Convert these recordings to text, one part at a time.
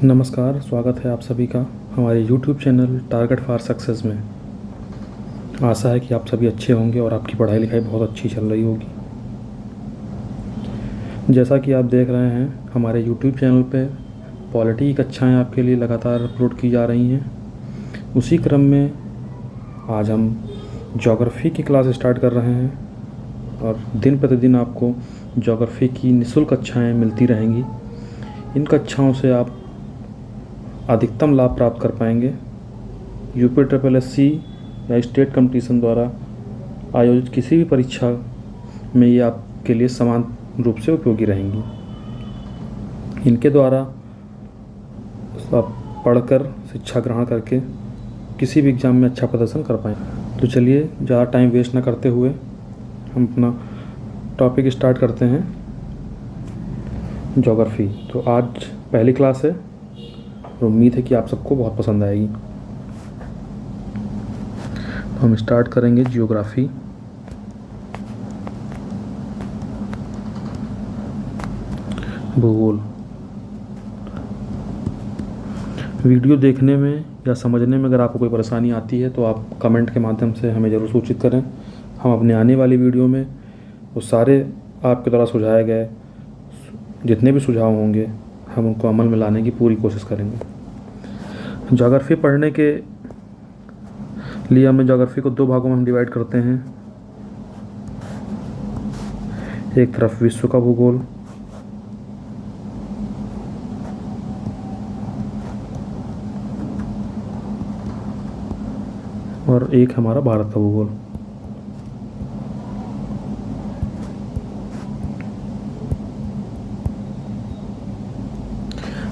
नमस्कार, स्वागत है आप सभी का हमारे YouTube channel target for success में। आशा है कि आप सभी अच्छे होंगे और आपकी पढ़ाई लिखाई बहुत अच्छी चल रही होगी। जैसा कि आप देख रहे हैं, हमारे YouTube चैनल पे पॉलिटी की कक्षाएँ आपके लिए लगातार अपलोड की जा रही हैं। उसी क्रम में आज हम ज्योग्राफ़ी की क्लास स्टार्ट कर रहे हैं और दिन प्रतिदिन आपको ज्योग्राफ़ी की निःशुल्क कक्षाएँ मिलती रहेंगी। इन कक्षाओं से आप अधिकतम लाभ प्राप्त कर पाएंगे। UPSSC या स्टेट कंपटीशन द्वारा आयोजित किसी भी परीक्षा में ये आपके लिए समान रूप से उपयोगी रहेंगी। इनके द्वारा आप पढ़कर शिक्षा ग्रहण करके किसी भी एग्ज़ाम में अच्छा प्रदर्शन कर पाएंगे। तो चलिए ज़्यादा टाइम वेस्ट ना करते हुए हम अपना टॉपिक स्टार्ट करते हैं, ज्योग्राफ़ी। तो आज पहली क्लास है और उम्मीद है कि आप सबको बहुत पसंद आएगी। तो हम स्टार्ट करेंगे जियोग्राफी। भूगोल। वीडियो देखने में या समझने में अगर आपको कोई परेशानी आती है तो आप कमेंट के माध्यम से हमें ज़रूर सूचित करें। हम अपने आने वाली वीडियो में वो सारे आपके द्वारा सुझाए गए जितने भी सुझाव होंगे हम उनको अमल में लाने की पूरी कोशिश करेंगे। ज्योग्राफी पढ़ने के लिए हमें ज्योग्राफी को दो भागों में हम डिवाइड करते हैं। एक तरफ विश्व का भूगोल और एक हमारा भारत का भूगोल।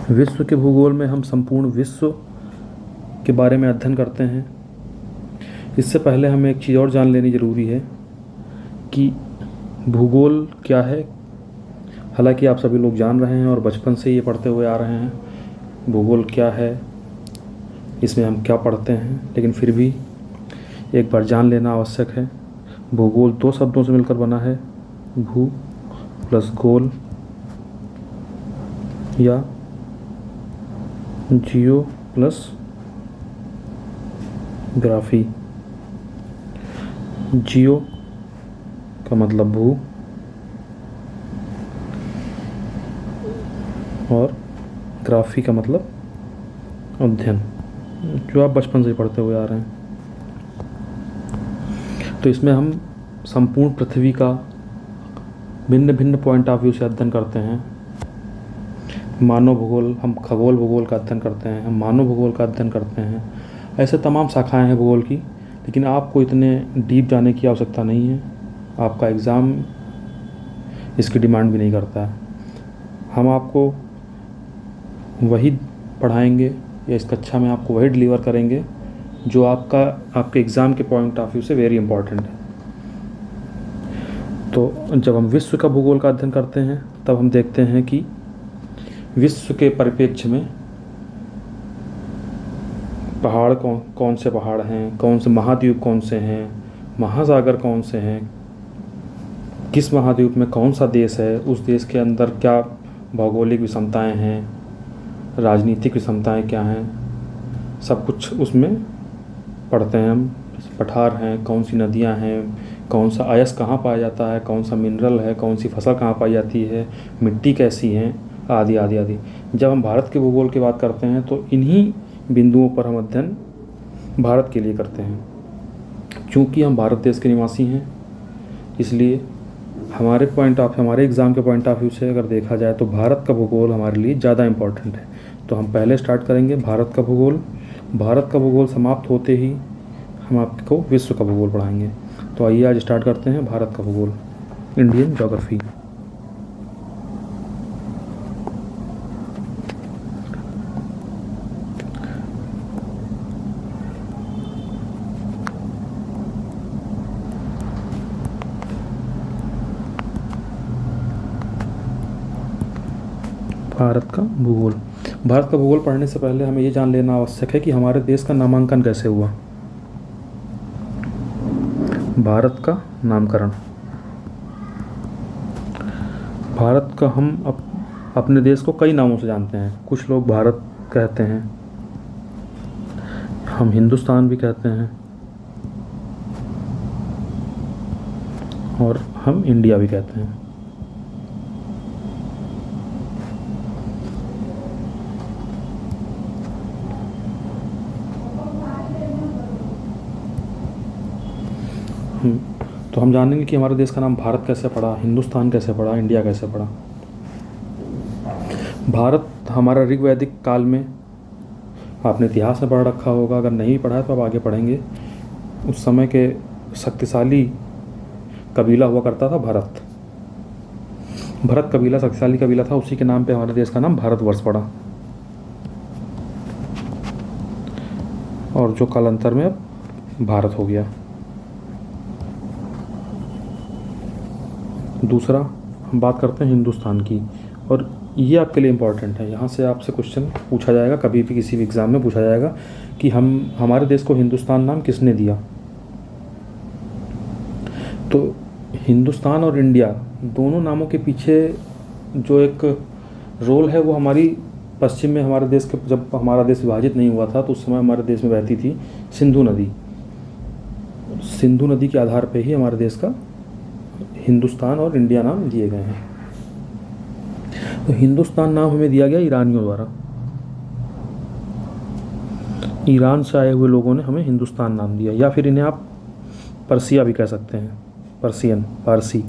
विश्व के भूगोल में हम संपूर्ण विश्व के बारे में अध्ययन करते हैं। इससे पहले हमें एक चीज़ और जान लेनी ज़रूरी है कि भूगोल क्या है। हालांकि आप सभी लोग जान रहे हैं और बचपन से ये पढ़ते हुए आ रहे हैं भूगोल क्या है, इसमें हम क्या पढ़ते हैं, लेकिन फिर भी एक बार जान लेना आवश्यक है। भूगोल दो शब्दों से मिलकर बना है, भू प्लस गोल या जियो प्लस ग्राफी। जियो का मतलब भू और ग्राफी का मतलब अध्ययन, जो आप बचपन से ही पढ़ते हुए आ रहे हैं। तो इसमें हम संपूर्ण पृथ्वी का भिन्न भिन्न पॉइंट ऑफ व्यू से अध्ययन करते हैं। मानव भूगोल, हम खगोल भूगोल का अध्ययन करते हैं, हम मानव भूगोल का अध्ययन करते हैं। ऐसे तमाम शाखाएं हैं भूगोल की, लेकिन आपको इतने डीप जाने की आवश्यकता नहीं है। आपका एग्ज़ाम इसकी डिमांड भी नहीं करता है। हम आपको वही पढ़ाएंगे या इस कक्षा में आपको वही डिलीवर करेंगे जो आपके एग्ज़ाम के पॉइंट ऑफ व्यू से वेरी इंपॉर्टेंट है। तो जब हम विश्व का भूगोल का अध्ययन करते हैं तब हम देखते हैं कि विश्व के परिप्रेक्ष्य में पहाड़ कौन से पहाड़ हैं, कौन से महाद्वीप कौन से हैं, महासागर कौन से हैं, किस महाद्वीप में कौन सा देश है, उस देश के अंदर क्या भौगोलिक विषमताएं हैं, राजनीतिक विषमताएं क्या हैं, सब कुछ उसमें पढ़ते हैं हम। पठार हैं, कौन सी नदियां हैं, कौन सा अयस्क कहाँ पाया जाता है, कौन सा मिनरल है, कौन सी फसल कहाँ पाई जाती है, मिट्टी कैसी है, आदि आदि आदि। जब हम भारत के भूगोल की बात करते हैं तो इन्हीं बिंदुओं पर हम अध्ययन भारत के लिए करते हैं। चूँकि हम भारत देश के निवासी हैं, इसलिए हमारे एग्ज़ाम के पॉइंट ऑफ व्यू से अगर देखा जाए तो भारत का भूगोल हमारे लिए ज़्यादा इम्पोर्टेंट है। तो हम पहले स्टार्ट करेंगे भारत का भूगोल। भारत का भूगोल समाप्त होते ही हम आपको विश्व का भूगोल पढ़ाएंगे। तो आइए आज स्टार्ट करते हैं भारत का भूगोल, इंडियन ज्योग्राफी। भारत का भूगोल। भारत का भूगोल पढ़ने से पहले हमें ये जान लेना आवश्यक है कि हमारे देश का नामांकन कैसे हुआ। भारत का नामकरण। भारत का हम अपने देश को कई नामों से जानते हैं। कुछ लोग भारत कहते हैं, हम हिंदुस्तान भी कहते हैं और हम इंडिया भी कहते हैं। तो हम जानेंगे कि हमारे देश का नाम भारत कैसे पड़ा, हिंदुस्तान कैसे पड़ा, इंडिया कैसे पड़ा। भारत हमारा ऋग्वैदिक काल में, आपने इतिहास में पढ़ रखा होगा, अगर नहीं पढ़ा है तो आप आगे पढ़ेंगे। उस समय के शक्तिशाली कबीला हुआ करता था भरत। भरत कबीला शक्तिशाली कबीला था, उसी के नाम पे हमारे देश का नाम भारतवर्ष पड़ा, और जो कालांतर में अब भारत हो गया। दूसरा हम बात करते हैं हिंदुस्तान की, और ये आपके लिए इम्पॉर्टेंट है। यहाँ से आपसे क्वेश्चन पूछा जाएगा, कभी भी किसी भी एग्ज़ाम में पूछा जाएगा कि हमारे देश को हिंदुस्तान नाम किसने दिया। तो हिंदुस्तान और इंडिया दोनों नामों के पीछे जो एक रोल है वो हमारी पश्चिम में, हमारे देश के, जब हमारा देश विभाजित नहीं हुआ था तो उस समय हमारे देश में बहती थी सिंधु नदी। सिंधु नदी के आधार पे ही हमारे देश का हिंदुस्तान और इंडिया नाम दिए गए हैं। तो हिंदुस्तान नाम हमें दिया गया ईरानियों द्वारा। ईरान से आए हुए लोगों ने हमें हिंदुस्तान नाम दिया, या फिर इन्हें आप पर्सिया भी कह सकते हैं, पर्सियन, पारसी।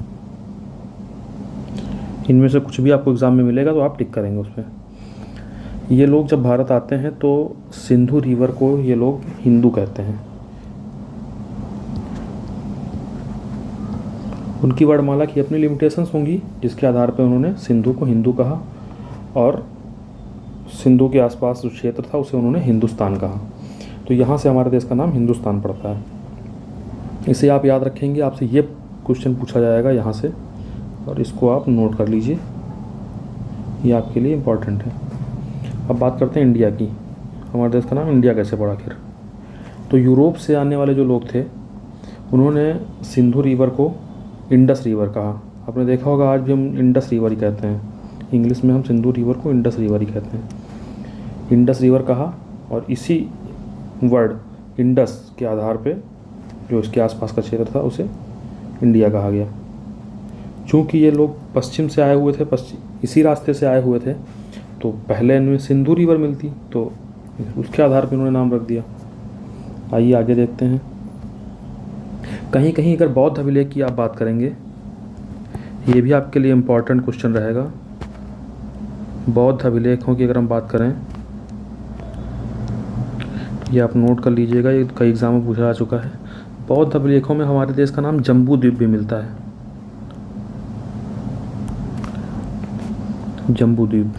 इनमें से कुछ भी आपको एग्ज़ाम में मिलेगा तो आप टिक करेंगे उस पर। ये लोग जब भारत आते हैं तो सिंधु रिवर को ये लोग हिंदू कहते हैं। उनकी वर्णमाला की अपनी लिमिटेशंस होंगी, जिसके आधार पर उन्होंने सिंधु को हिंदू कहा और सिंधु के आसपास जो क्षेत्र था उसे उन्होंने हिंदुस्तान कहा। तो यहाँ से हमारे देश का नाम हिंदुस्तान पड़ता है। इसे आप याद रखेंगे, आपसे ये क्वेश्चन पूछा जाएगा यहाँ से, और इसको आप नोट कर लीजिए, ये आपके लिए इम्पॉर्टेंट है। अब बात करते हैं इंडिया की। हमारे देश का नाम इंडिया कैसे पड़ा आखिर? तो यूरोप से आने वाले जो लोग थे उन्होंने सिंधु रिवर को इंडस रिवर कहा। आपने देखा होगा आज भी हम इंडस रिवर ही कहते हैं, इंग्लिश में हम सिंधु रिवर को इंडस रिवर ही कहते हैं। इंडस रिवर कहा, और इसी वर्ड इंडस के आधार पे जो इसके आसपास का क्षेत्र था उसे इंडिया कहा गया। चूँकि ये लोग पश्चिम से आए हुए थे, इसी रास्ते से आए हुए थे, तो पहले इनमें सिंधु रिवर मिलती, तो उसके आधार पर उन्होंने नाम रख दिया। आइए आगे देखते हैं। कहीं कहीं अगर बौद्ध अभिलेख की आप बात करेंगे, ये भी आपके लिए इम्पोर्टेंट क्वेश्चन रहेगा। बौद्ध अभिलेखों की अगर हम बात करें, ये आप नोट कर लीजिएगा, ये कई एग्जाम में पूछा जा चुका है। बौद्ध अभिलेखों में हमारे देश का नाम जम्बू द्वीप भी मिलता है, जम्बू द्वीप,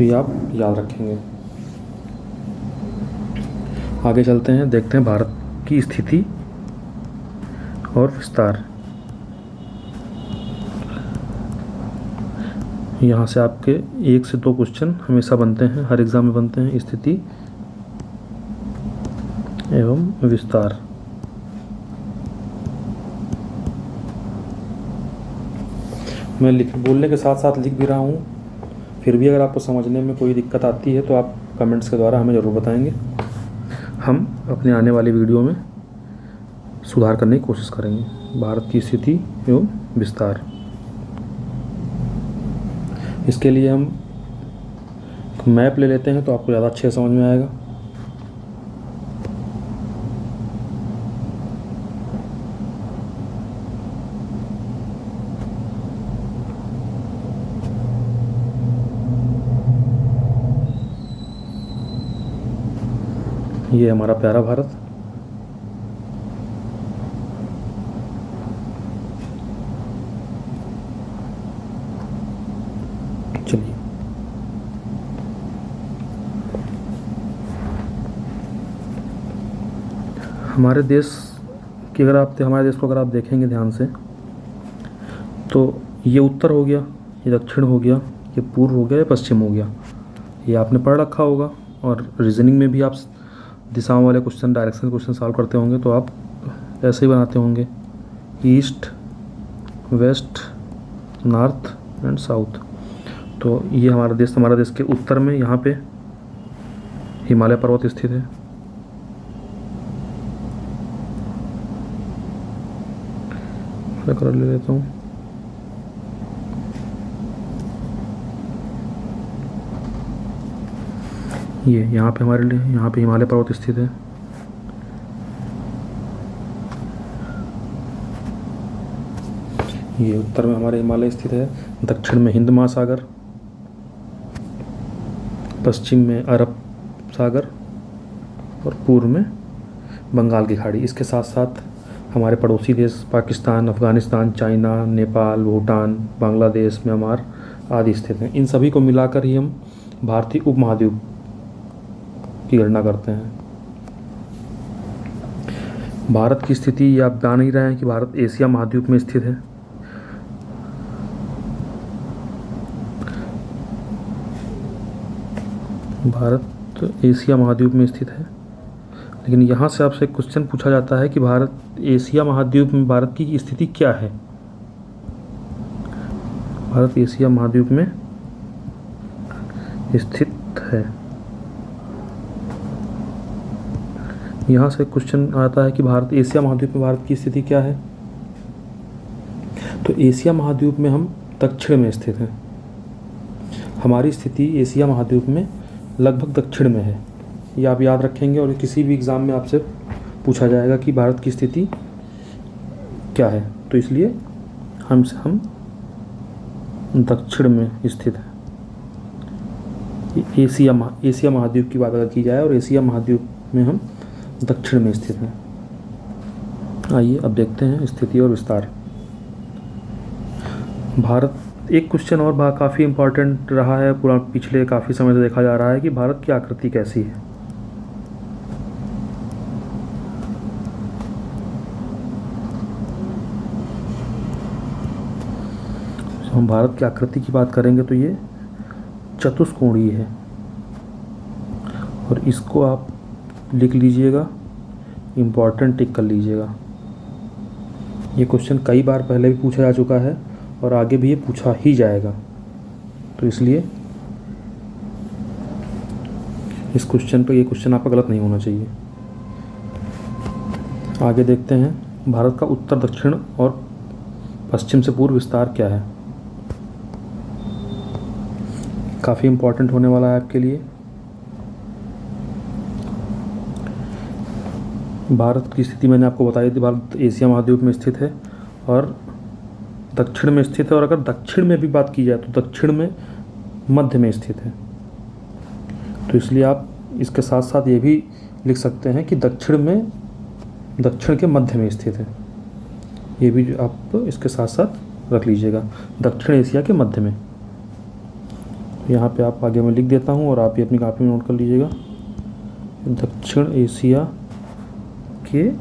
ये आप याद रखेंगे। आगे चलते हैं, देखते हैं भारत की स्थिति और विस्तार। यहाँ से आपके 1 से 2 क्वेश्चन हमेशा बनते हैं, हर एग्ज़ाम में बनते हैं। स्थिति एवं विस्तार। मैं बोलने के साथ साथ लिख भी रहा हूँ, फिर भी अगर आपको समझने में कोई दिक्कत आती है तो आप कमेंट्स के द्वारा हमें ज़रूर बताएंगे। हम अपने आने वाली वीडियो में सुधार करने की कोशिश करेंगे। भारत की स्थिति एवं विस्तार, इसके लिए हम मैप ले लेते हैं तो आपको ज़्यादा अच्छे समझ में आएगा। ये हमारा प्यारा भारत। चलिए, हमारे देश की हमारे देश को अगर आप देखेंगे ध्यान से, तो ये उत्तर हो गया, ये दक्षिण हो गया, ये पूर्व हो गया, ये पश्चिम हो गया। ये आपने पढ़ रखा होगा, और रीजनिंग में भी आप दिशाओं वाले क्वेश्चन, डायरेक्शन क्वेश्चन सॉल्व करते होंगे तो आप ऐसे ही बनाते होंगे, east, west, north and south. तो ये हमारा देश के उत्तर में यहाँ पे हिमालय पर्वत स्थित है। मैं कलर ले लेता हूँ। ये यहाँ पे हमारे लिए यहाँ पे हिमालय पर्वत स्थित है। ये उत्तर में हमारे हिमालय स्थित है, दक्षिण में हिंद महासागर, पश्चिम में अरब सागर और पूर्व में बंगाल की खाड़ी। इसके साथ साथ हमारे पड़ोसी देश पाकिस्तान, अफ़गानिस्तान, चाइना, नेपाल, भूटान, बांग्लादेश, म्यांमार आदि स्थित हैं। इन सभी को मिलाकर ही हम भारतीय उपमहाद्वीप की गणना करते हैं। भारत की स्थिति, ये आप जान ही रहे हैं कि भारत एशिया महाद्वीप में स्थित है। भारत एशिया महाद्वीप में स्थित है, लेकिन यहाँ से आपसे क्वेश्चन पूछा जाता है कि भारत एशिया महाद्वीप में भारत की स्थिति क्या है। भारत एशिया महाद्वीप में स्थित है। यहाँ से क्वेश्चन आता है कि भारत एशिया महाद्वीप में भारत की स्थिति क्या है। तो एशिया महाद्वीप में हम दक्षिण में स्थित हैं। हमारी स्थिति एशिया महाद्वीप में लगभग दक्षिण में है। ये आप याद रखेंगे और किसी भी एग्ज़ाम में आपसे पूछा जाएगा कि भारत की स्थिति क्या है, तो इसलिए हम दक्षिण में स्थित है। एशिया महाद्वीप की बात अगर की जाए और एशिया महाद्वीप में हम दक्षिण में स्थित हैं। आइए अब देखते हैं स्थिति और विस्तार। भारत, एक क्वेश्चन और काफ़ी इम्पोर्टेंट रहा है, पूरा पिछले काफ़ी समय से देखा जा रहा है कि भारत की आकृति कैसी है। तो हम भारत की आकृति की बात करेंगे तो ये चतुष्कोणीय है, और इसको आप लिख लीजिएगा, इम्पोर्टेंट टिक कर लीजिएगा। ये क्वेश्चन कई बार पहले भी पूछा जा चुका है और आगे भी ये पूछा ही जाएगा, तो इसलिए इस क्वेश्चन पे ये क्वेश्चन आपका गलत नहीं होना चाहिए। आगे देखते हैं भारत का उत्तर, दक्षिण और पश्चिम से पूर्व विस्तार क्या है। काफ़ी इम्पोर्टेंट होने वाला है आपके लिए। भारत की स्थिति मैंने आपको बताई थी, भारत एशिया महाद्वीप में स्थित है और दक्षिण में स्थित है, और अगर दक्षिण में भी बात की जाए तो दक्षिण में मध्य में स्थित है। तो इसलिए आप इसके साथ साथ ये भी लिख सकते हैं कि दक्षिण के मध्य में स्थित है। ये भी आप इसके साथ साथ रख लीजिएगा, दक्षिण एशिया के मध्य में। यहाँ पे आप आगे मैं लिख देता हूँ और आप ये अपनी कॉपी में नोट कर लीजिएगा, दक्षिण एशिया के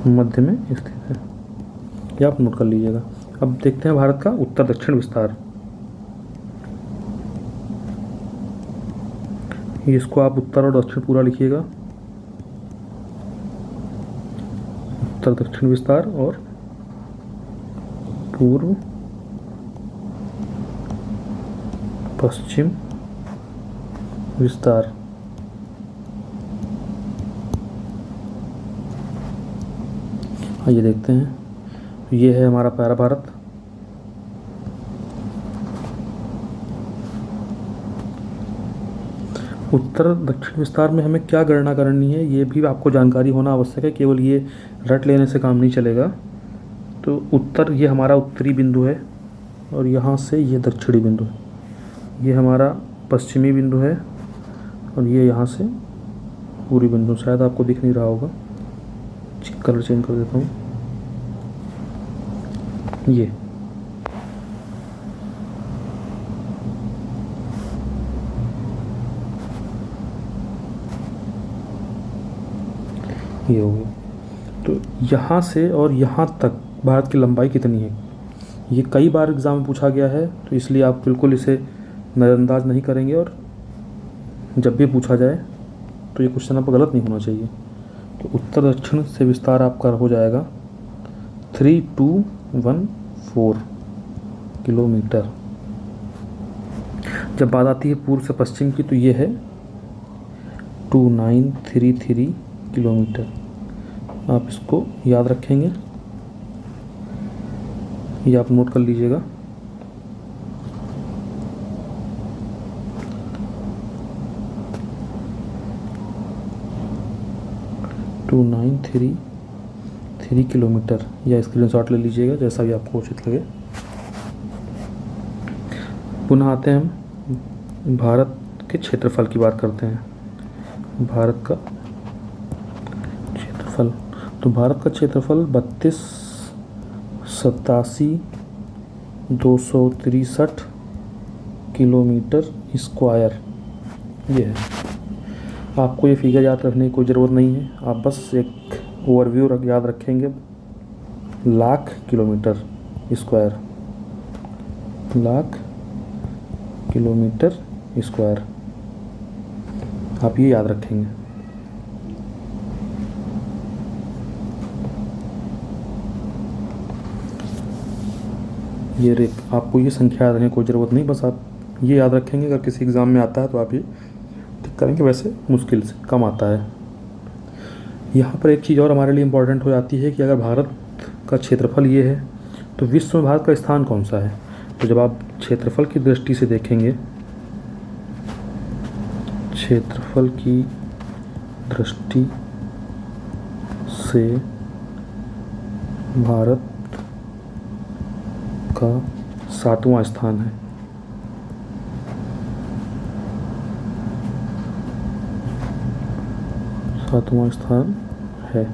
मध्य में स्थित है। ये आप नोट कर लीजिएगा। अब देखते हैं भारत का उत्तर दक्षिण विस्तार। इसको आप उत्तर और दक्षिण पूरा लिखिएगा, उत्तर दक्षिण विस्तार और पूर्व पश्चिम विस्तार। आइए देखते हैं, ये है हमारा प्यारा भारत। उत्तर दक्षिण विस्तार में हमें क्या गणना करनी है ये भी आपको जानकारी होना आवश्यक है, केवल ये रट लेने से काम नहीं चलेगा। तो उत्तर, ये हमारा उत्तरी बिंदु है और यहाँ से ये दक्षिणी बिंदु है, ये हमारा पश्चिमी बिंदु है और ये यहाँ से पूरी बिंदु। शायद आपको दिख नहीं रहा होगा, कलर चेंज कर देता हूँ। ये हो गया। तो यहाँ से और यहाँ तक भारत की लंबाई कितनी है, ये कई बार एग्ज़ाम में पूछा गया है, तो इसलिए आप बिल्कुल इसे नज़रअंदाज नहीं करेंगे और जब भी पूछा जाए तो ये क्वेश्चन आपका गलत नहीं होना चाहिए। तो उत्तर दक्षिण से विस्तार आपका हो जाएगा 3214। किलोमीटर। जब बात आती है पूर्व से पश्चिम की तो ये है 2933 किलोमीटर। आप इसको याद रखेंगे, ये आप नोट कर लीजिएगा। टू 933 किलोमीटर, या स्क्रीनशॉट ले लीजिएगा जैसा भी आपको उचित लगे। पुनः आते हैं हम भारत के क्षेत्रफल की बात करते हैं। भारत का क्षेत्रफल, तो भारत का क्षेत्रफल 32,87,263 किलोमीटर स्क्वायर ये है। आपको ये फिगर याद रखने की कोई ज़रूरत नहीं है, आप बस एक ओवरव्यू याद रखेंगे। Lakh kilometre square, lakh kilometre square, आप ये याद रखेंगे। ये आपको ये संख्या याद रखने की कोई ज़रूरत नहीं, बस आप ये याद रखेंगे। अगर किसी एग्ज़ाम में आता है तो आप ये टिक करेंगे, वैसे मुश्किल से कम आता है। यहाँ पर एक चीज़ और हमारे लिए इम्पोर्टेंट हो जाती है कि अगर भारत का क्षेत्रफल ये है तो विश्व में भारत का स्थान कौन सा है। तो जब आप क्षेत्रफल की दृष्टि से देखेंगे, क्षेत्रफल की दृष्टि से भारत का 7वां स्थान है। सातवां स्थान है।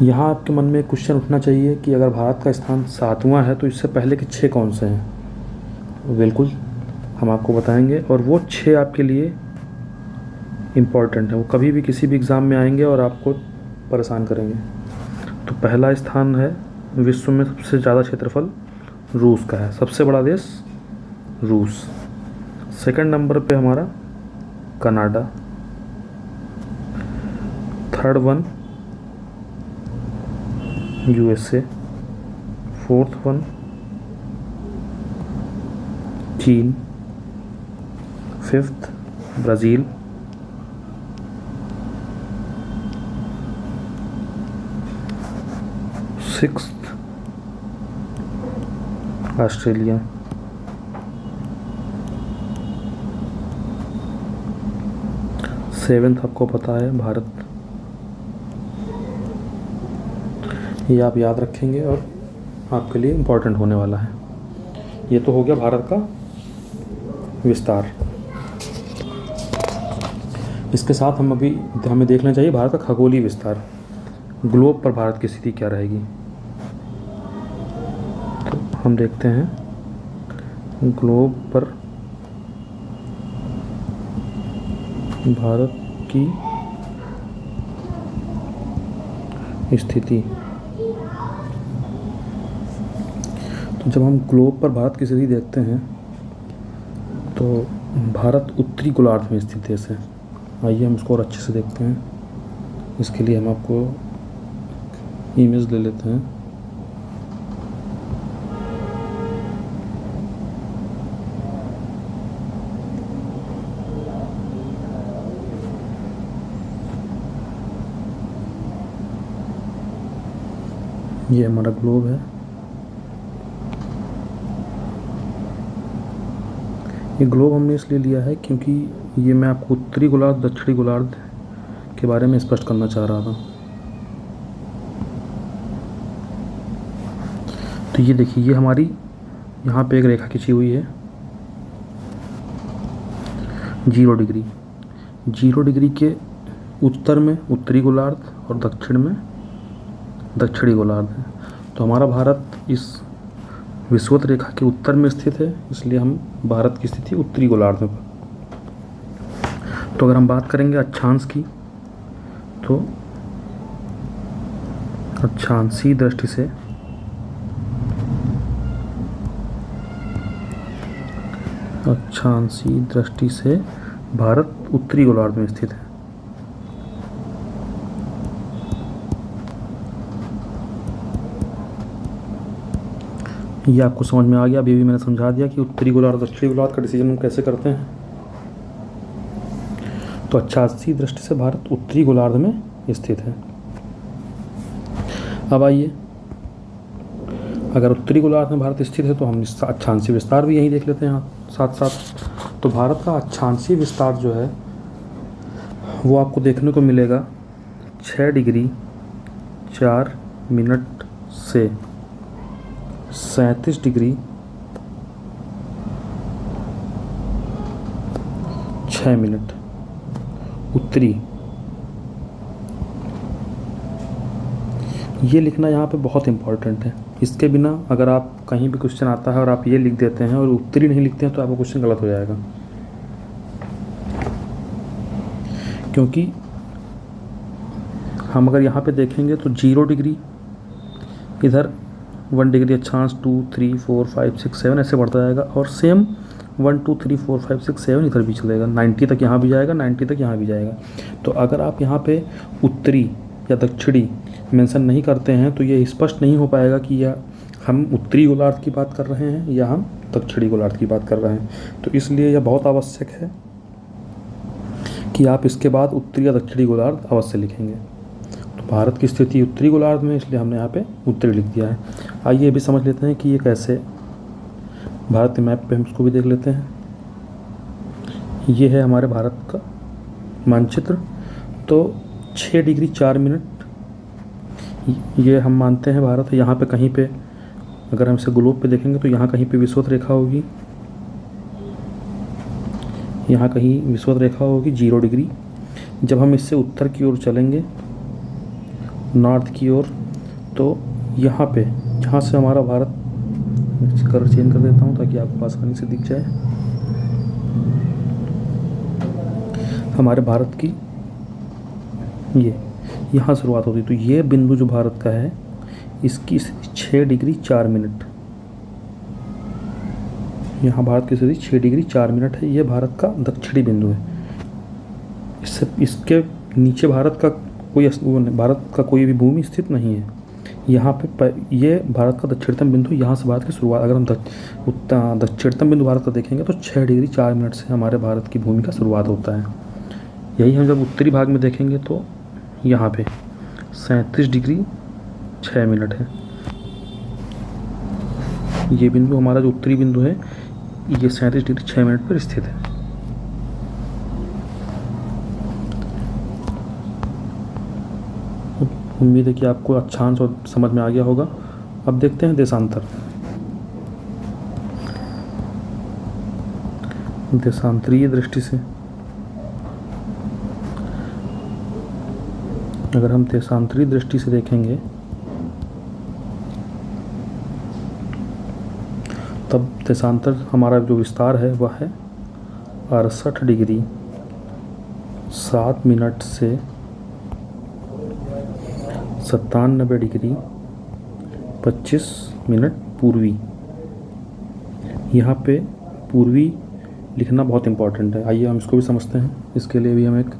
यहाँ आपके मन में एक क्वेश्चन उठना चाहिए कि अगर भारत का स्थान 7वां है तो इससे पहले के 6 कौन से हैं। बिल्कुल हम आपको बताएंगे, और वो 6 आपके लिए इम्पॉर्टेंट है। वो कभी भी किसी भी एग्ज़ाम में आएंगे और आपको परेशान करेंगे। तो पहला स्थान है विश्व में सबसे ज़्यादा क्षेत्रफल रूस का है, सबसे बड़ा देश रूस। सेकंड नंबर पे हमारा Canada. Third one USA. Fourth one चीन। Fifth Brazil. Sixth Australia. Seventh आपको पता है भारत। ये आप याद रखेंगे और आपके लिए इम्पोर्टेंट होने वाला है। ये तो हो गया भारत का विस्तार। इसके साथ हमें देखना चाहिए भारत का खगोलीय विस्तार। ग्लोब पर भारत की स्थिति क्या रहेगी, तो हम देखते हैं ग्लोब पर भारत की स्थिति। तो जब हम ग्लोब पर भारत की स्थिति देखते हैं तो भारत उत्तरी गोलार्ध में स्थित देश है। आइए हम इसको और अच्छे से देखते हैं। इसके लिए हम आपको इमेज ले लेते हैं। ये हमारा ग्लोब है। ये ग्लोब हमने इसलिए लिया है क्योंकि ये मैं आपको उत्तरी गोलार्ध दक्षिणी गोलार्ध के बारे में स्पष्ट करना चाह रहा था। तो ये देखिए, ये हमारी यहाँ पे एक रेखा खींची हुई है 0 डिग्री। 0 डिग्री के उत्तर में उत्तरी गोलार्ध और दक्षिण में दक्षिणी गोलार्ध है। तो हमारा भारत इस विषुवत रेखा के उत्तर में स्थित है, इसलिए हम भारत की स्थिति उत्तरी गोलार्ध में। तो अगर हम बात करेंगे अक्षांश की, तो अक्षांशीय दृष्टि से भारत उत्तरी गोलार्ध में स्थित है। ये आपको समझ में आ गया। अभी भी मैंने समझा दिया कि उत्तरी गोलार्ध और दक्षिणी गोलार्ध का डिसीजन हम कैसे करते हैं। तो अक्षांशीय दृष्टि से भारत उत्तरी गोलार्ध में स्थित है। अब आइए, अगर उत्तरी गोलार्ध में भारत स्थित है तो हम अक्षांशीय विस्तार भी यहीं देख लेते हैं साथ साथ। तो भारत का अक्षांशीय विस्तार जो है वो आपको देखने को मिलेगा 6 डिग्री 4 मिनट से 37 डिग्री 6 मिनट उत्तरी। ये लिखना यहाँ पे बहुत इम्पॉर्टेंट है। इसके बिना अगर आप कहीं भी क्वेश्चन आता है और आप ये लिख देते हैं और उत्तरी नहीं लिखते हैं तो आपका क्वेश्चन गलत हो जाएगा। क्योंकि हम अगर यहाँ पे देखेंगे तो 0 डिग्री, इधर 1 डिग्री अक्षांश 2 3 4 5 6 7 ऐसे बढ़ता जाएगा, और सेम 1 2 3 4 5 6 7 इधर भी चलेगा, 90 तक यहाँ भी जाएगा, 90 तक यहाँ भी जाएगा। तो अगर आप यहाँ पे उत्तरी या दक्षिणी मेंशन नहीं करते हैं तो ये स्पष्ट नहीं हो पाएगा कि यह हम उत्तरी गोलार्ध की बात कर रहे हैं या हम दक्षिणी गोलार्ध की बात कर रहे हैं। तो इसलिए यह बहुत आवश्यक है कि आप इसके बाद उत्तरी या दक्षिणी गोलार्ध अवश्य लिखेंगे। तो भारत की स्थिति उत्तरी गोलार्ध में, इसलिए हमने यहाँ पे उत्तरी लिख दिया है। आइए ये भी समझ लेते हैं कि ये कैसे भारत के मैप पे हम इसको भी देख लेते हैं। ये है हमारे भारत का मानचित्र। तो 6 डिग्री 4 मिनट ये हम मानते हैं भारत है। यहाँ पे कहीं पे अगर हम इसे ग्लोब पे देखेंगे तो यहाँ कहीं पे विषुवत रेखा होगी, यहाँ कहीं विषुवत रेखा होगी 0 डिग्री। जब हम इससे उत्तर की ओर चलेंगे, नॉर्थ की ओर, तो यहाँ पे जहाँ से हमारा भारत, कलर चेंज कर देता हूँ ताकि आपको आसानी से दिख जाए, हमारे भारत की ये यहाँ शुरुआत होती है। तो ये बिंदु जो भारत का है इसकी 6 डिग्री 4 मिनट, यहाँ भारत की स्थिति 6 डिग्री 4 मिनट है। ये भारत का दक्षिणी बिंदु है। इसके नीचे भारत का कोई भी भूमि स्थित नहीं है। यहाँ पे ये भारत का दक्षिणतम बिंदु, यहाँ से भारत की शुरुआत, अगर हम दक्षिणतम बिंदु भारत का देखेंगे तो 6 डिग्री 4 मिनट से हमारे भारत की भूमि का शुरुआत होता है। यही हम जब उत्तरी भाग में देखेंगे तो यहाँ पे 37 डिग्री 6 मिनट है। ये बिंदु हमारा जो उत्तरी बिंदु है ये 37 डिग्री 6 मिनट पर स्थित है। उम्मीद है कि आपको अक्षांश और समझ में आ गया होगा। अब देखते हैं देशांतर। देशांतरीय दृष्टि से अगर हम देशांतरीय दृष्टि से देखेंगे तब देशांतर हमारा जो विस्तार है वह है 68 डिग्री 7 मिनट से 97 डिग्री 25 मिनट पूर्वी। यहाँ पे पूर्वी लिखना बहुत इम्पोर्टेंट है। आइए हम इसको भी समझते हैं। इसके लिए भी हम एक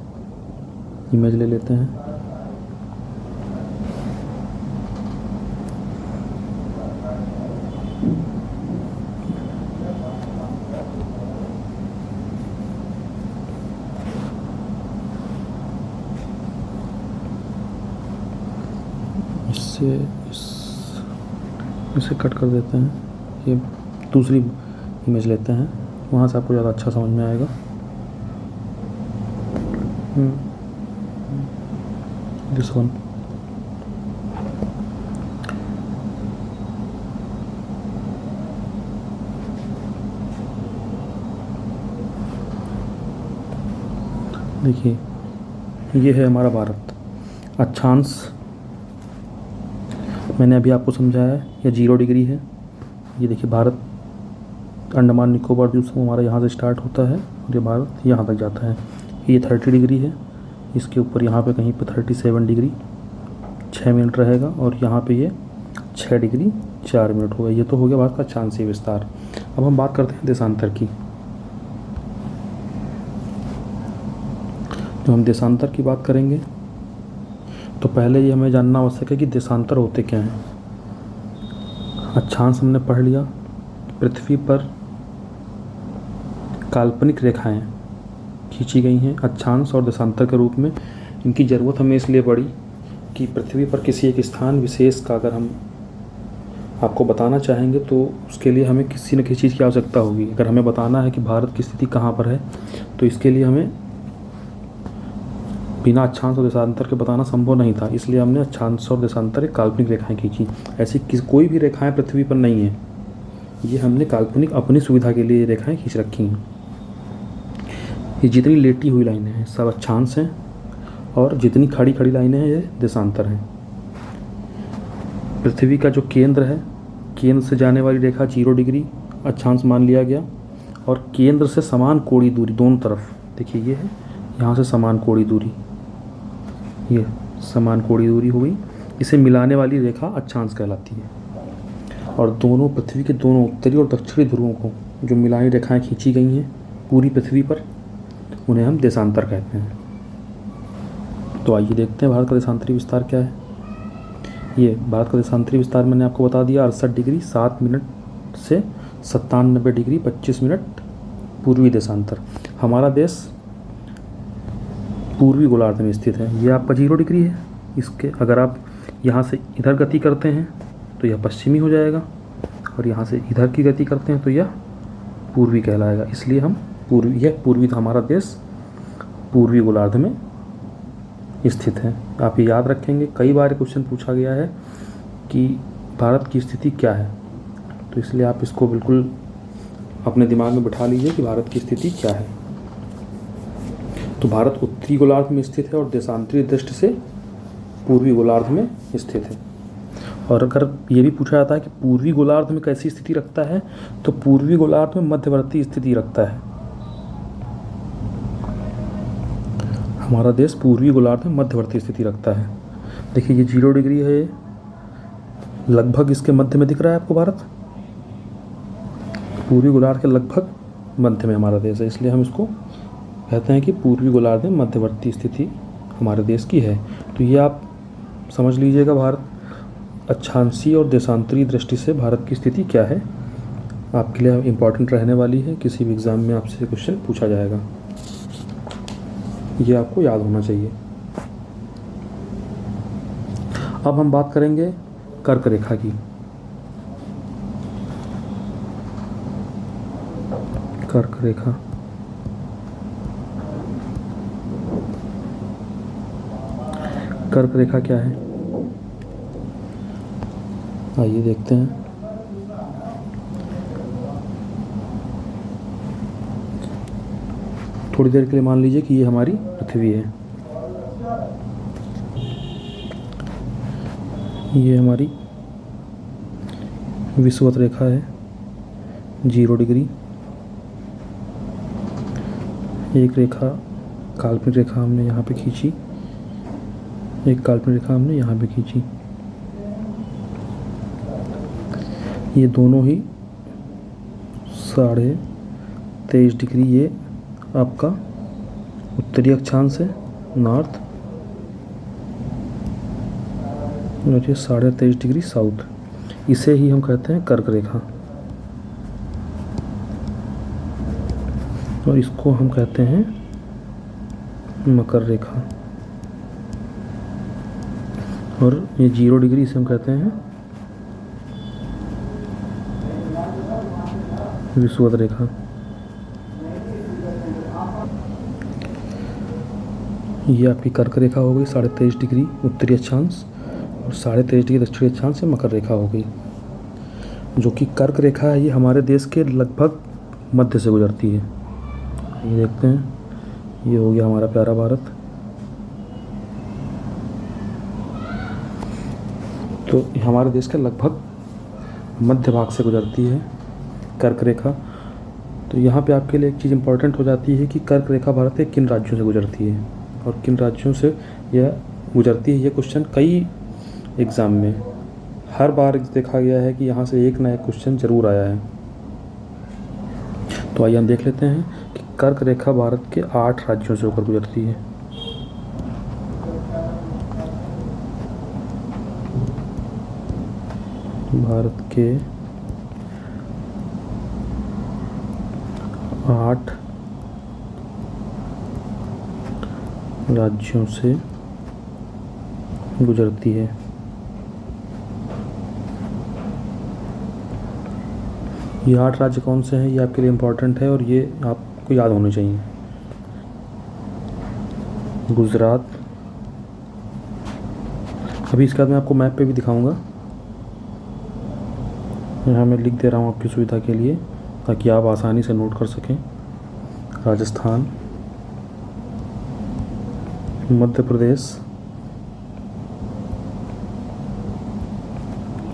इमेज ले लेते हैं। इसे कट कर देते हैं। ये दूसरी इमेज लेते हैं, वहाँ से आपको ज़्यादा अच्छा समझ में आएगा। This one. देखिए ये है हमारा भारत। अक्षांश मैंने अभी आपको समझाया है, यह 0 डिग्री है। ये देखिए भारत अंडमान निकोबार द्वीप समूह हमारा यहाँ से स्टार्ट होता है और ये भारत यहाँ तक जाता है। ये 30 डिग्री है। इसके ऊपर यहाँ पे कहीं पे 37 डिग्री 6 मिनट रहेगा और यहाँ पे ये 6 डिग्री 4 मिनट होगा। ये तो हो गया भारत का अक्षांशीय विस्तार। अब हम बात करते हैं देशांतर की। जब हम देशांतर की बात करेंगे तो पहले ये हमें जानना आवश्यक है कि देशांतर होते क्या हैं। अक्षांश हमने पढ़ लिया। पृथ्वी पर काल्पनिक रेखाएं खींची गई हैं अक्षांश और देशांतर के रूप में। इनकी ज़रूरत हमें इसलिए पड़ी कि पृथ्वी पर किसी एक स्थान विशेष का अगर हम आपको बताना चाहेंगे तो उसके लिए हमें किसी न किसी चीज़ की आवश्यकता होगी। अगर हमें बताना है कि भारत की स्थिति कहाँ पर है तो इसके लिए हमें बिना अक्षांश और देशांतर के बताना संभव नहीं था, इसलिए हमने अक्षांश और देशांतर एक काल्पनिक रेखाएं खींची। ऐसी कोई भी रेखाएं पृथ्वी पर नहीं है, ये हमने काल्पनिक अपनी सुविधा के लिए ये रेखाएं खींच रखी हैं। ये जितनी लेटी हुई लाइनें हैं सब अक्षांश हैं और जितनी खड़ी खड़ी लाइनें हैं ये देशांतर हैं। पृथ्वी का जो केंद्र है, केंद्र से जाने वाली रेखा 0 डिग्री अक्षांश मान लिया गया और केंद्र से समान कोणीय दूरी दोनों तरफ, देखिए ये है, यहाँ से समान कोणीय दूरी, ये समान कोणीय दूरी हुई, इसे मिलाने वाली रेखा अक्षांश कहलाती है। और दोनों पृथ्वी के दोनों उत्तरी और दक्षिणी ध्रुवों को जो मिलानी रेखाएं खींची गई हैं पूरी पृथ्वी पर, उन्हें हम देशांतर कहते हैं। तो आइए देखते हैं भारत का देशांतरी विस्तार क्या है। ये भारत का देशांतरी विस्तार मैंने आपको बता दिया, 68 डिग्री 7 मिनट से 97 डिग्री 25 मिनट पूर्वी देशांतर। हमारा देश पूर्वी गोलार्ध में स्थित है। ये आपका 0 डिग्री है। इसके अगर आप यहाँ से इधर गति करते हैं तो यह पश्चिमी हो जाएगा और यहाँ से इधर की गति करते हैं तो यह पूर्वी कहलाएगा। इसलिए हम पूर्वी हमारा देश पूर्वी गोलार्ध में स्थित है। आप ये याद रखेंगे, कई बार क्वेश्चन पूछा गया है कि भारत की स्थिति क्या है, तो इसलिए आप इसको बिल्कुल अपने दिमाग में बिठा लीजिए कि भारत की स्थिति क्या है। तो भारत उत्तरी गोलार्ध में स्थित है और देशांतरी दृष्टि से पूर्वी गोलार्ध में स्थित है। और अगर ये भी पूछा जाता है कि पूर्वी गोलार्ध में कैसी स्थिति रखता है, तो पूर्वी गोलार्ध में मध्यवर्ती स्थिति रखता है। हमारा देश पूर्वी गोलार्ध में मध्यवर्ती स्थिति रखता है। देखिए ये 0 डिग्री है, लगभग इसके मध्य में दिख रहा है आपको भारत, पूर्वी गोलार्ध के लगभग मध्य में हमारा देश है, इसलिए हम इसको कहते हैं कि पूर्वी गोलार्ध में मध्यवर्ती स्थिति हमारे देश की है। तो ये आप समझ लीजिएगा भारत अक्षांशीय और देशांतरी दृष्टि से भारत की स्थिति क्या है, आपके लिए इम्पॉर्टेंट रहने वाली है। किसी भी एग्ज़ाम में आपसे क्वेश्चन पूछा जाएगा, ये आपको याद होना चाहिए। अब हम बात करेंगे कर्क रेखा की। कर्क रेखा कर्क रेखा क्या है, आइए देखते हैं। थोड़ी देर के लिए मान लीजिए कि ये हमारी पृथ्वी है, ये हमारी विषुवत रेखा है 0 डिग्री। एक रेखा काल्पनिक रेखा हमने यहाँ पे खींची, एक काल्पनिक रेखा हमने यहाँ पे खींची। ये दोनों ही 23.5 डिग्री ये आपका उत्तरी अक्षांश है नॉर्थ, और ये 23.5 डिग्री साउथ। इसे ही हम कहते हैं कर्क रेखा और इसको हम कहते हैं मकर रेखा। और ये 0 डिग्री इसे हम कहते हैं विषुवत रेखा। ये आपकी कर्क रेखा हो गई 23.5 डिग्री उत्तरी अक्षांश और 23.5 डिग्री दक्षिणी अक्षांश से मकर रेखा हो गई। जो कि कर्क रेखा है ये हमारे देश के लगभग मध्य से गुजरती है। ये देखते हैं, ये हो गया हमारा प्यारा भारत। तो हमारे देश के लगभग मध्य भाग से गुजरती है कर्क रेखा। तो यहाँ पे आपके लिए एक चीज़ इम्पॉर्टेंट हो जाती है कि कर्क रेखा भारत के किन राज्यों से गुजरती है और किन राज्यों से यह गुजरती है। ये क्वेश्चन कई एग्ज़ाम में हर बार देखा गया है कि यहाँ से एक ना एक क्वेश्चन ज़रूर आया है। तो आइए हम देख लेते हैं कि कर्क रेखा भारत के 8 राज्यों से होकर गुजरती है। भारत के 8 राज्यों से गुजरती है। ये 8 राज्य कौन से हैं, ये आपके लिए इम्पोर्टेंट है और ये आपको याद होने चाहिए। गुजरात, अभी इसके बाद मैं आपको मैप पे भी दिखाऊंगा, यहाँ मैं लिख दे रहा हूँ आपकी सुविधा के लिए ताकि आप आसानी से नोट कर सकें। राजस्थान, मध्य प्रदेश,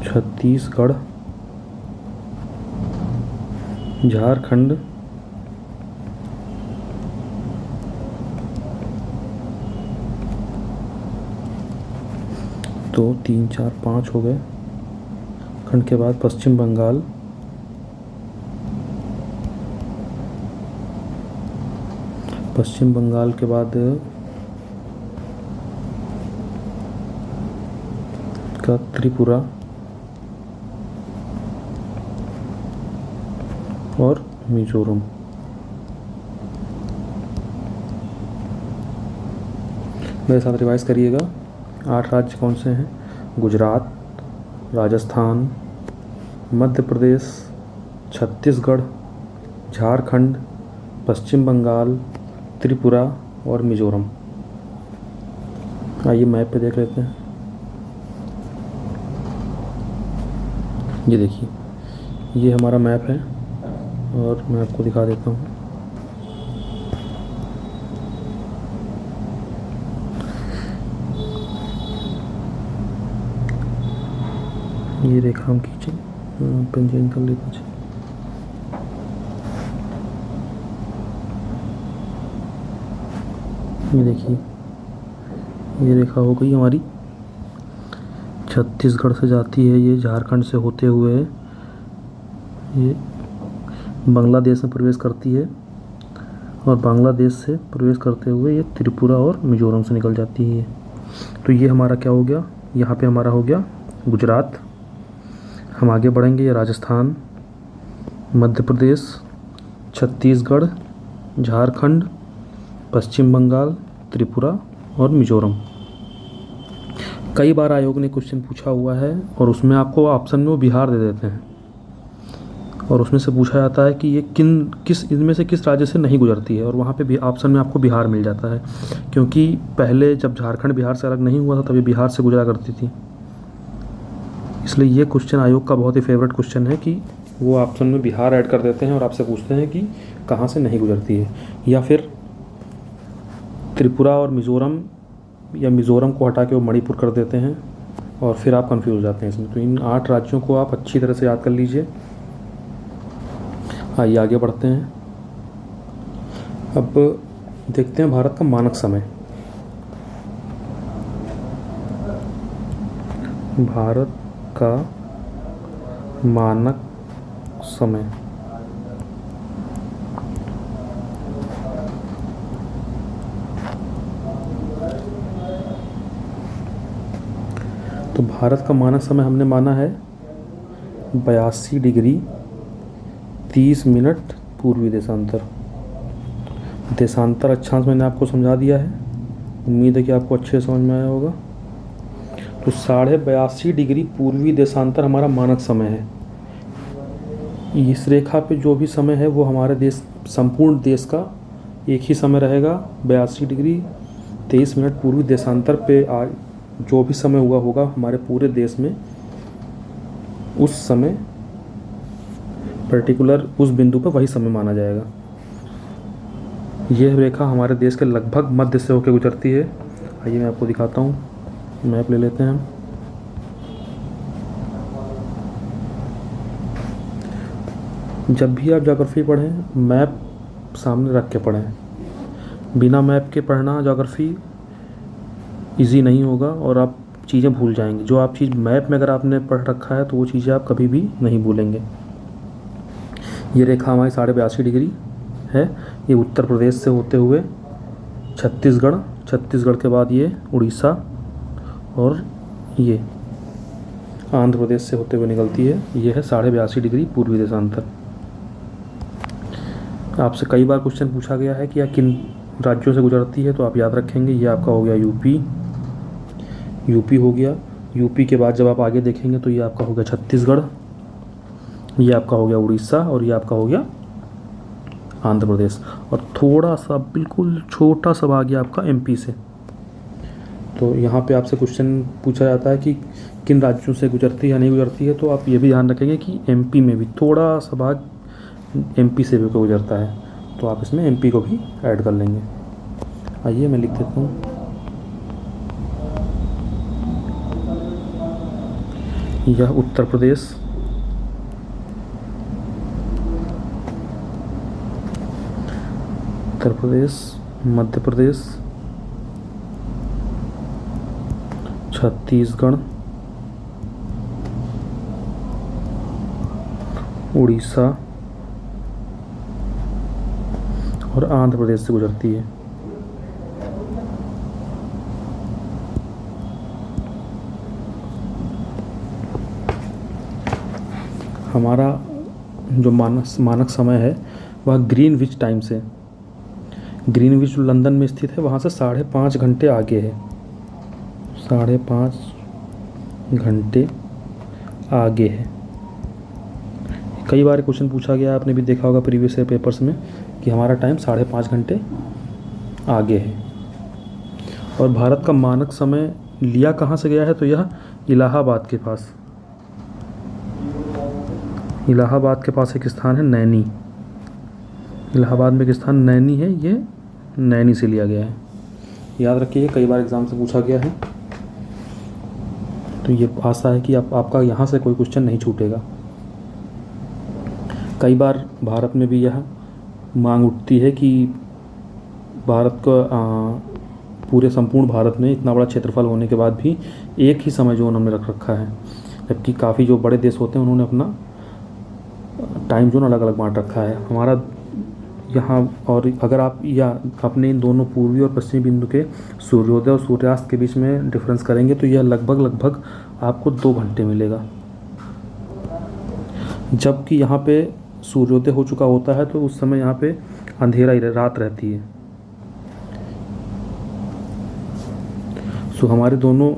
छत्तीसगढ़, झारखंड, तो 3 4 5 हो गए खंड के बाद पश्चिम बंगाल, पश्चिम बंगाल के बाद का त्रिपुरा और मिजोरम। मेरे साथ रिवाइज करिएगा। 8 राज्य कौन से हैं? गुजरात, राजस्थान, मध्य प्रदेश, छत्तीसगढ़, झारखंड, पश्चिम बंगाल, त्रिपुरा और मिजोरम। आइए मैप पे देख लेते हैं। ये देखिए, ये हमारा मैप है और मैं आपको दिखा देता हूँ। ये रेखा हम खींचे, पेन चेंज कर लेते हैं। ये देखिए, ये रेखा हो गई हमारी, छत्तीसगढ़ से जाती है, ये झारखंड से होते हुए ये बांग्लादेश में प्रवेश करती है और बांग्लादेश से प्रवेश करते हुए ये त्रिपुरा और मिजोरम से निकल जाती है। तो ये हमारा क्या हो गया, यहाँ पे हमारा हो गया गुजरात। हम आगे बढ़ेंगे, ये राजस्थान, मध्य प्रदेश, छत्तीसगढ़, झारखंड, पश्चिम बंगाल, त्रिपुरा और मिजोरम। कई बार आयोग ने क्वेश्चन पूछा हुआ है और उसमें आपको ऑप्शन में वो बिहार दे देते हैं और उसमें से पूछा जाता है कि ये किस इनमें से किस राज्य से नहीं गुजरती है, और वहाँ पे भी ऑप्शन में आपको बिहार मिल जाता है, क्योंकि पहले जब झारखंड बिहार से अलग नहीं हुआ था तब ये बिहार से गुजरा करती थी। इसलिए ये क्वेश्चन आयोग का बहुत ही फेवरेट क्वेश्चन है कि वो ऑप्शन में बिहार ऐड कर देते हैं और आपसे पूछते हैं कि कहाँ से नहीं गुजरती है, या फिर त्रिपुरा और मिज़ोरम या मिज़ोरम को हटा के वो मणिपुर कर देते हैं और फिर आप कंफ्यूज हो जाते हैं इसमें। तो इन 8 राज्यों को आप अच्छी तरह से याद कर लीजिए। आइए आगे बढ़ते हैं। अब देखते हैं भारत का मानक समय। भारत का मानक समय तो भारत का मानक समय हमने माना है 82 डिग्री 30 मिनट पूर्वी देशांतर। देशांतर अक्षांश मैंने आपको समझा दिया है, उम्मीद है कि आपको अच्छे समझ में आया होगा। तो 82.5 डिग्री पूर्वी देशांतर हमारा मानक समय है। इस रेखा पे जो भी समय है वो हमारे देश, संपूर्ण देश का एक ही समय रहेगा। 82 डिग्री 23 मिनट पूर्वी देशांतर पे आज जो भी समय हुआ होगा हमारे पूरे देश में, उस समय पर्टिकुलर उस बिंदु पर वही समय माना जाएगा। यह रेखा हमारे देश के लगभग मध्य से होकर गुजरती है। आइए मैं आपको दिखाता हूँ, मैप ले लेते हैं हम। जब भी आप ज्योग्राफी पढ़ें, मैप सामने रख के पढ़ें। बिना मैप के पढ़ना ज्योग्राफी इजी नहीं होगा और आप चीज़ें भूल जाएंगे। जो आप चीज़ मैप में अगर आपने पढ़ रखा है तो वो चीज़ें आप कभी भी नहीं भूलेंगे। ये रेखा हमारी 82.5 डिग्री है। ये उत्तर प्रदेश से होते हुए छत्तीसगढ़ के बाद ये उड़ीसा और ये आंध्र प्रदेश से होते हुए निकलती है। ये है 82.5 डिग्री पूर्वी देशांतर। आपसे कई बार क्वेश्चन पूछा गया है कि यह किन राज्यों से गुजरती है, तो आप याद रखेंगे ये आपका हो गया यूपी हो गया। यूपी के बाद जब आप आगे देखेंगे तो ये आपका हो गया छत्तीसगढ़, ये आपका हो गया उड़ीसा और ये आपका हो गया आंध्र प्रदेश। और थोड़ा सा बिल्कुल छोटा सा भाग गया आपका एमपी से। तो यहाँ पे आपसे क्वेश्चन पूछा जाता है कि किन राज्यों से गुजरती है या नहीं गुजरती है, तो आप ये भी ध्यान रखेंगे कि एमपी में भी थोड़ा सा भाग एमपी से भी गुजरता है, तो आप इसमें एमपी को भी ऐड कर लेंगे। आइए मैं लिख देता हूँ, यह उत्तर प्रदेश, मध्य प्रदेश, छत्तीसगढ़, उड़ीसा और आंध्र प्रदेश से गुजरती है। हमारा जो मानक समय है वह ग्रीनविच टाइम से, ग्रीनविच जो लंदन में स्थित है वहाँ से 5.5 घंटे आगे है, 5.5 घंटे आगे है। कई बार क्वेश्चन पूछा गया, आपने भी देखा होगा प्रीवियस ईयर पेपर्स में, कि हमारा टाइम 5.5 घंटे आगे है। और भारत का मानक समय लिया कहाँ से गया है, तो यह इलाहाबाद के पास, इलाहाबाद के पास एक स्थान है नैनी, इलाहाबाद में एक स्थान नैनी है, ये नैनी से लिया गया है। याद रखिए, कई बार एग्ज़ाम से पूछा गया है, तो ये आशा है कि आपका यहाँ से कोई क्वेश्चन नहीं छूटेगा। कई बार भारत में भी यह मांग उठती है कि भारत का पूरे संपूर्ण भारत में इतना बड़ा क्षेत्रफल होने के बाद भी एक ही समय जोन हमने रख रखा है, जबकि काफ़ी जो बड़े देश होते हैं उन्होंने अपना टाइम जोन अलग अलग बांट रखा है। हमारा यहाँ, और अगर आप या अपने इन दोनों पूर्वी और पश्चिमी बिंदु के सूर्योदय और सूर्यास्त के बीच में डिफरेंस करेंगे तो यह लगभग आपको 2 घंटे मिलेगा। जबकि यहाँ पे सूर्योदय हो चुका होता है तो उस समय यहाँ पे अंधेरा ही रात रहती है। सो हमारे दोनों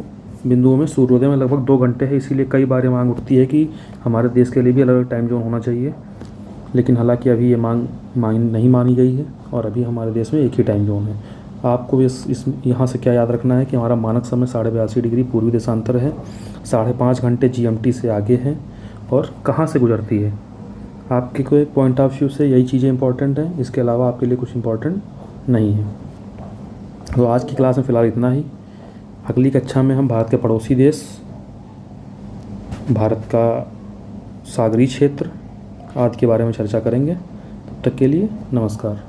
बिंदुओं में सूर्योदय में लगभग 2 घंटे है, इसीलिए कई बार ये मांग उठती है कि हमारे देश के लिए भी अलग अलग टाइम जोन होना चाहिए। लेकिन हालांकि अभी ये मांग नहीं मानी गई है और अभी हमारे देश में एक ही टाइम जोन है। आपको इस यहाँ से क्या याद रखना है कि हमारा मानक समय 82.5 डिग्री पूर्वी देशांतर है, 5.5 घंटे जीएमटी से आगे है और कहाँ से गुजरती है। आपके कोई पॉइंट ऑफ व्यू से यही चीज़ें इंपॉर्टेंट हैं, इसके अलावा आपके लिए कुछ इंपॉर्टेंट नहीं है। तो आज की क्लास में फ़िलहाल इतना ही। अगली कक्षा में हम भारत के पड़ोसी देश, भारत का सागरी क्षेत्र आदि के बारे में चर्चा करेंगे। तब तक के लिए नमस्कार।